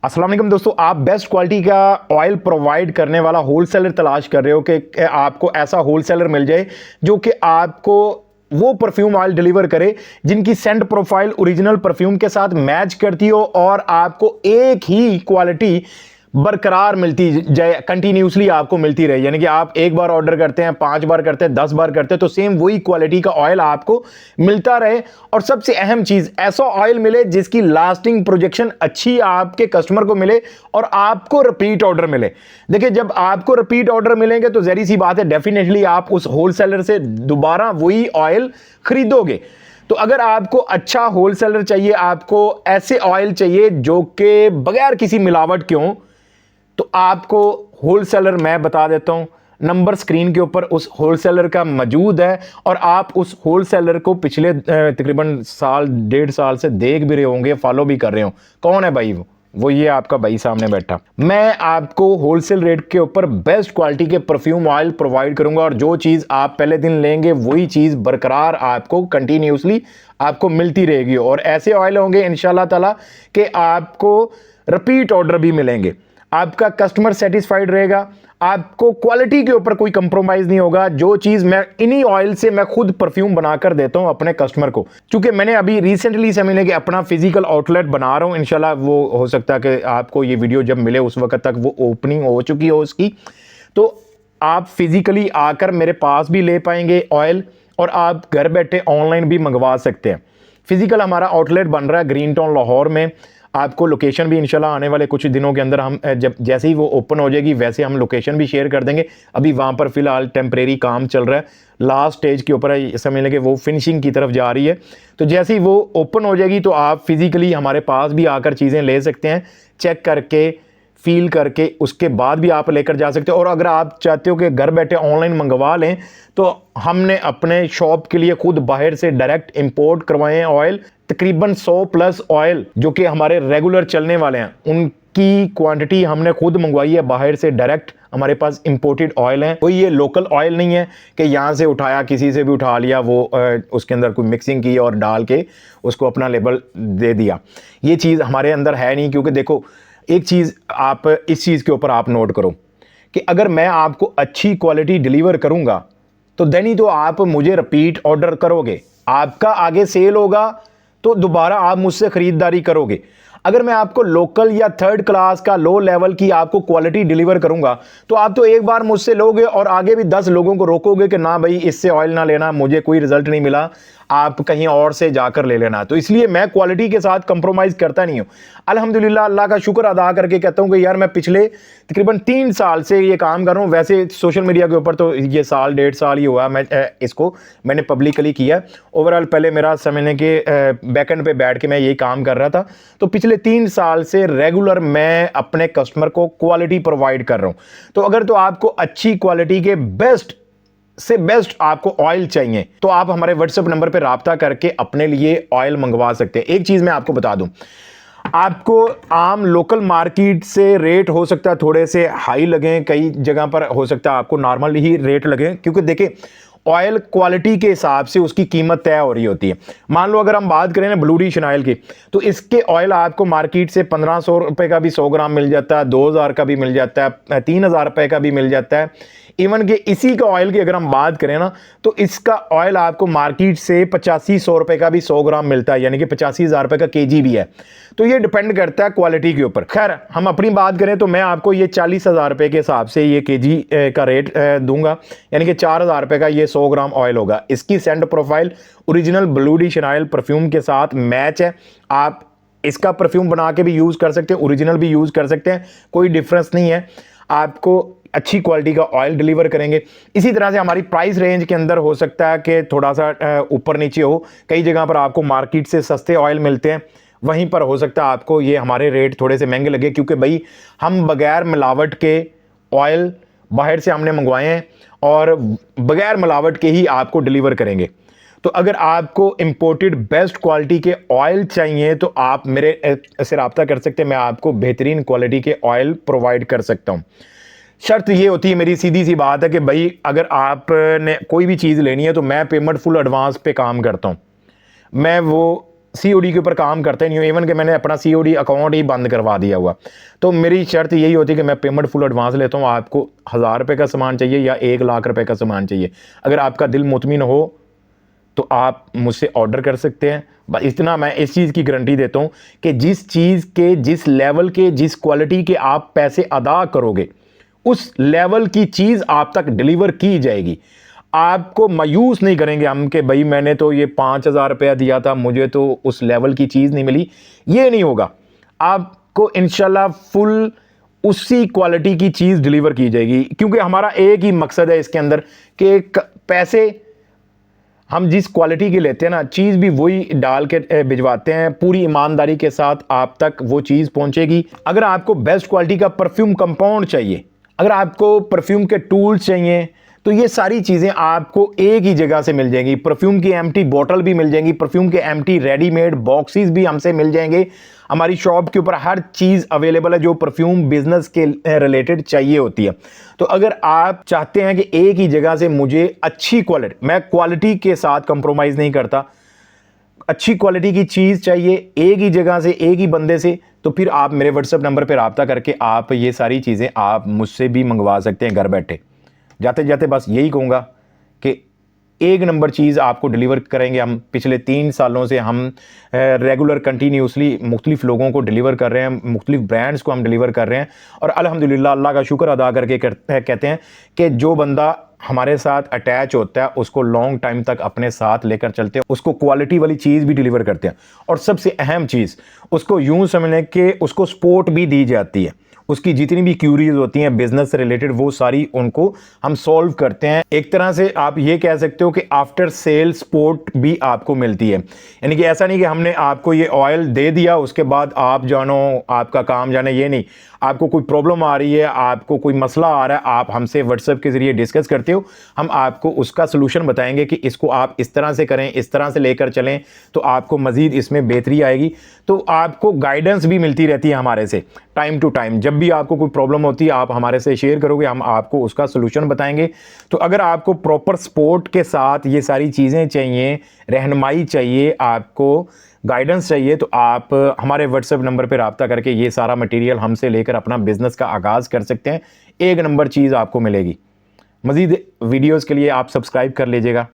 अस्सलाम वालेकुम दोस्तों, आप बेस्ट क्वालिटी का ऑयल प्रोवाइड करने वाला होलसेलर तलाश कर रहे हो कि आपको ऐसा होलसेलर मिल जाए जो कि आपको वो परफ्यूम ऑयल डिलीवर करे जिनकी सेंट प्रोफाइल ओरिजिनल परफ्यूम के साथ मैच करती हो और आपको एक ही क्वालिटी बरकरार मिलती जाए, कंटिन्यूसली आपको मिलती रहे। यानी कि आप एक बार ऑर्डर करते हैं, 5 बार करते हैं, 10 बार करते हैं, तो सेम वही क्वालिटी का ऑयल आपको मिलता रहे। और सबसे अहम चीज, ऐसा ऑयल मिले जिसकी लास्टिंग प्रोजेक्शन अच्छी आपके कस्टमर को मिले और आपको रिपीट ऑर्डर मिले। देखिए, जब आपको रिपीट ऑर्डर मिलेंगे तो जहरी सी बात है, डेफिनेटली आप उस होलसेलर से दोबारा वही ऑयल खरीदोगे। तो अगर आपको अच्छा होलसेलर चाहिए, आपको ऐसे ऑयल चाहिए जो कि बगैर किसी मिलावट के हों, तो आपको होलसेलर मैं बता देता हूं। नंबर स्क्रीन के ऊपर उस होलसेलर का मौजूद है और आप उस होलसेलर को पिछले तकरीबन साल 1.5 साल से देख भी रहे होंगे, फॉलो भी कर रहे हो। कौन है भाई? वो ये आपका भाई सामने बैठा। मैं आपको होलसेल रेट के ऊपर बेस्ट क्वालिटी के परफ्यूम ऑयल प्रोवाइड करूंगा और जो चीज़ आप पहले दिन लेंगे वही चीज़ बरकरार आपको कंटिन्यूसली आपको मिलती रहेगी। और ऐसे ऑयल होंगे इंशाल्लाह ताला कि आपको रिपीट ऑर्डर भी मिलेंगे, आपका कस्टमर सेटिस्फाइड रहेगा, आपको क्वालिटी के ऊपर कोई कंप्रोमाइज नहीं होगा। जो चीज मैं इन्हीं ऑयल से मैं खुद परफ्यूम बनाकर देता हूं अपने कस्टमर को, क्योंकि मैंने अभी रिसेंटली समझने के अपना फिजिकल आउटलेट बना रहा हूं। इंशाल्लाह वो हो सकता है कि आपको ये वीडियो जब मिले उस वक्त तक वो ओपनिंग हो चुकी हो उसकी, तो आप फिजिकली आकर मेरे पास भी ले पाएंगे ऑयल और आप घर बैठे ऑनलाइन भी मंगवा सकते हैं। फिजिकल हमारा आउटलेट बन रहा है ग्रीन टाउन लाहौर में। आपको लोकेशन भी इंशाल्लाह आने वाले कुछ दिनों के अंदर हम जब जैसे ही वो ओपन हो जाएगी वैसे हम लोकेशन भी शेयर कर देंगे। अभी वहाँ पर फिलहाल टेम्परेरी काम चल रहा है, लास्ट स्टेज के ऊपर है, समझ लें कि वो फिनिशिंग की तरफ जा रही है। तो जैसे ही वो ओपन हो जाएगी तो आप फिजिकली हमारे पास भी आकर चीज़ें ले सकते हैं, चेक करके फील करके उसके बाद भी आप लेकर जा सकते हो। और अगर आप चाहते हो कि घर बैठे ऑनलाइन मंगवा लें तो हमने अपने शॉप के लिए खुद बाहर से डायरेक्ट इंपोर्ट करवाए हैं ऑयल। तकरीबन 100+ ऑयल जो कि हमारे रेगुलर चलने वाले हैं उनकी क्वांटिटी हमने खुद मंगवाई है बाहर से डायरेक्ट। हमारे पास इंपोर्टेड ऑयल है, कोई ये लोकल ऑयल नहीं है कि यहाँ से उठाया, किसी से भी उठा लिया, वो उसके अंदर कोई मिक्सिंग की और डाल के उसको अपना लेबल दे दिया। ये चीज़ हमारे अंदर है नहीं। क्योंकि देखो, एक चीज़ आप इस चीज़ के ऊपर आप नोट करो कि अगर मैं आपको अच्छी क्वालिटी डिलीवर करूंगा तो देन ही तो आप मुझे रिपीट ऑर्डर करोगे, आपका आगे सेल होगा तो दोबारा आप मुझसे खरीदारी करोगे। अगर मैं आपको लोकल या थर्ड क्लास का लो लेवल की आपको क्वालिटी डिलीवर करूंगा तो आप तो एक बार मुझसे लोगे और आगे भी 10 लोगों को रोकोगे कि ना भाई इससे ऑयल ना लेना, मुझे कोई रिजल्ट नहीं मिला, आप कहीं और से जाकर ले लेना। तो इसलिए मैं क्वालिटी के साथ कंप्रोमाइज करता नहीं हूं। अल्हम्दुलिल्लाह, अल्लाह का शुक्र अदा करके कहता हूं कि यार मैं पिछले तकरीबन 3 साल से ये काम कर रहा हूं। वैसे सोशल मीडिया के ऊपर तो ये साल 1.5 साल ही हुआ मैं इसको मैंने पब्लिकली किया। ओवरऑल पहले मेरा समझने के बैकएंड पे बैठ के मैं यही काम कर रहा था। तो पिछले 3 साल से रेगुलर मैं अपने कस्टमर को क्वालिटी प्रोवाइड कर रहा हूं। तो अगर तो आपको अच्छी क्वालिटी के बेस्ट से बेस्ट आपको ऑयल चाहिए तो आप हमारे व्हाट्सएप नंबर पे राब्ता करके अपने लिए ऑयल मंगवा सकते हैं। एक चीज मैं आपको बता दूं, आपको आम लोकल मार्केट से रेट हो सकता है थोड़े से हाई लगे, कई जगह पर हो सकता है आपको नॉर्मल ही रेट लगे। क्योंकि देखिए, ऑयल क्वालिटी के हिसाब से उसकी कीमत तय हो रही होती है। मान लो अगर हम बात करें ना ब्लू डिशन ऑयल की, तो इसके ऑयल आपको मार्केट से 1500 रुपए का भी 100 ग्राम मिल जाता है, 2000 का भी मिल जाता है, 3000 रुपए का भी मिल जाता है। इवन कि इसी का ऑयल की अगर हम बात करें ना तो इसका ऑयल आपको मार्केट से 8500 रुपए का भी 100 ग्राम मिलता है, यानी कि 85,000 रुपए का केजी भी है। तो ये डिपेंड करता है क्वालिटी के ऊपर। खैर, हम अपनी बात करें तो मैं आपको ये 40,000 रुपए के हिसाब से ये केजी का रेट दूंगा, यानी कि 4,000 रुपए का ये 100 ग्राम ऑयल होगा। इसकी सेंट प्रोफाइल ओरिजिनल ब्लू डिशन ऑयल परफ्यूम के साथ मैच है। आप इसका परफ्यूम बना के भी यूज कर सकते हैं, ओरिजिनल भी यूज कर सकते हैं, कोई डिफरेंस नहीं है। आपको अच्छी क्वालिटी का ऑयल डिलीवर करेंगे। इसी तरह से हमारी प्राइस रेंज के अंदर हो सकता है कि थोड़ा सा ऊपर नीचे हो। कई जगह पर आपको मार्केट से सस्ते ऑयल मिलते हैं, वहीं पर हो सकता है आपको ये हमारे रेट थोड़े से महंगे लगे, क्योंकि भाई हम बगैर मिलावट के ऑयल बाहर से हमने मंगवाए हैं और बगैर मिलावट के ही आपको डिलीवर करेंगे। तो अगर आपको इंपोर्टेड बेस्ट क्वालिटी के ऑयल चाहिए तो आप मेरे से रब्ता कर सकते हैं, मैं आपको बेहतरीन क्वालिटी के ऑयल प्रोवाइड कर सकता हूँ। शर्त ये होती है, मेरी सीधी सी बात है कि भाई अगर आपने कोई भी चीज़ लेनी है तो मैं पेमेंट फुल एडवांस पे काम करता हूँ। मैं वो COD के ऊपर काम करते नहीं हूँ, इवन कि मैंने अपना COD अकाउंट ही बंद करवा दिया हुआ। तो मेरी शर्त यही होती है कि मैं पेमेंट फुल एडवांस लेता हूँ। आपको 1000 रुपये का सामान चाहिए या 1 लाख रुपए का सामान चाहिए, अगर आपका दिल मुतमिन हो तो आप मुझसे ऑर्डर कर सकते हैं। बस इतना मैं इस चीज़ की गारंटी देता हूँ कि जिस चीज़ के, जिस लेवल के, जिस क्वालिटी के आप पैसे अदा करोगे, उस लेवल की चीज़ आप तक डिलीवर की जाएगी। आपको मायूस नहीं करेंगे हम कि भाई मैंने तो ये 5000 रुपया दिया था, मुझे तो उस लेवल की चीज़ नहीं मिली। ये नहीं होगा, आपको इंशाल्लाह फुल उसी क्वालिटी की चीज़ डिलीवर की जाएगी, क्योंकि हमारा एक ही मकसद है इसके अंदर कि पैसे हम जिस क्वालिटी के लेते हैं ना, चीज़ भी वही डाल के भिजवाते हैं, पूरी ईमानदारी के साथ आप तक वो चीज़ पहुंचेगी। अगर आपको बेस्ट क्वालिटी का परफ्यूम कंपाउंड चाहिए, अगर आपको परफ्यूम के टूल्स चाहिए, तो ये सारी चीज़ें आपको एक ही जगह से मिल जाएंगी। परफ्यूम की एम्प्टी बोतल भी मिल जाएंगी, परफ्यूम के एम्प्टी रेडीमेड बॉक्सेस भी हमसे मिल जाएंगे। हमारी शॉप के ऊपर हर चीज़ अवेलेबल है जो परफ्यूम बिजनेस के रिलेटेड चाहिए होती है। तो अगर आप चाहते हैं कि एक ही जगह से मुझे अच्छी क्वालिटी, मैं क्वालिटी के साथ कंप्रोमाइज़ नहीं करता, अच्छी क्वालिटी की चीज़ चाहिए एक ही जगह से, एक ही बंदे से, तो फिर आप मेरे व्हाट्सएप नंबर पर रब्ता करके आप ये सारी चीज़ें आप मुझसे भी मंगवा सकते हैं घर बैठे। जाते जाते बस यही कहूँगा कि एक नंबर चीज़ आपको डिलीवर करेंगे हम। पिछले 3 सालों से हम रेगुलर कंटिन्यूसली मुख्तलिफ लोगों को डिलीवर कर रहे हैं, मुख्तलिफ ब्रांड्स को हम डिलीवर कर रहे हैं, और अल्हम्दुलिल्लाह अल्लाह का शुक्र अदा करके कहते हैं कि जो बंदा हमारे साथ अटैच होता है उसको लॉन्ग टाइम तक अपने साथ लेकर चलते हैं, उसको क्वालिटी वाली चीज़ भी डिलीवर करते हैं, और सबसे अहम चीज़ उसको यूँ समझने के उसको सपोर्ट भी दी जाती है। उसकी जितनी भी क्यूरीज होती हैं बिजनेस से रिलेटेड, वो सारी उनको हम सॉल्व करते हैं। एक तरह से आप ये कह सकते हो कि आफ्टर सेल सपोर्ट भी आपको मिलती है। यानी कि ऐसा नहीं कि हमने आपको ये ऑयल दे दिया उसके बाद आप जानो आपका काम जाने, ये नहीं। आपको कोई प्रॉब्लम आ रही है, आपको कोई मसला आ रहा है, आप हमसे व्हाट्सएप के ज़रिए डिस्कस करते हो, हम आपको उसका सलूशन बताएंगे कि इसको आप इस तरह से करें, इस तरह से लेकर चलें, तो आपको मज़ीद इसमें बेहतरी आएगी। तो आपको गाइडेंस भी मिलती रहती है हमारे से टाइम टू टाइम। जब भी आपको कोई प्रॉब्लम होती है आप हमारे से शेयर करोगे, हम आपको उसका सलूशन बताएंगे। तो अगर आपको प्रॉपर सपोर्ट के साथ ये सारी चीज़ें चाहिए, रहनुमाई चाहिए, आपको गाइडेंस चाहिए, तो आप हमारे व्हाट्सएप नंबर पर रब्ता करके ये सारा मटेरियल हमसे लेकर अपना बिजनेस का आगाज़ कर सकते हैं। एक नंबर चीज़ आपको मिलेगी। मज़ीद वीडियोज़ के लिए आप सब्सक्राइब कर लीजिएगा।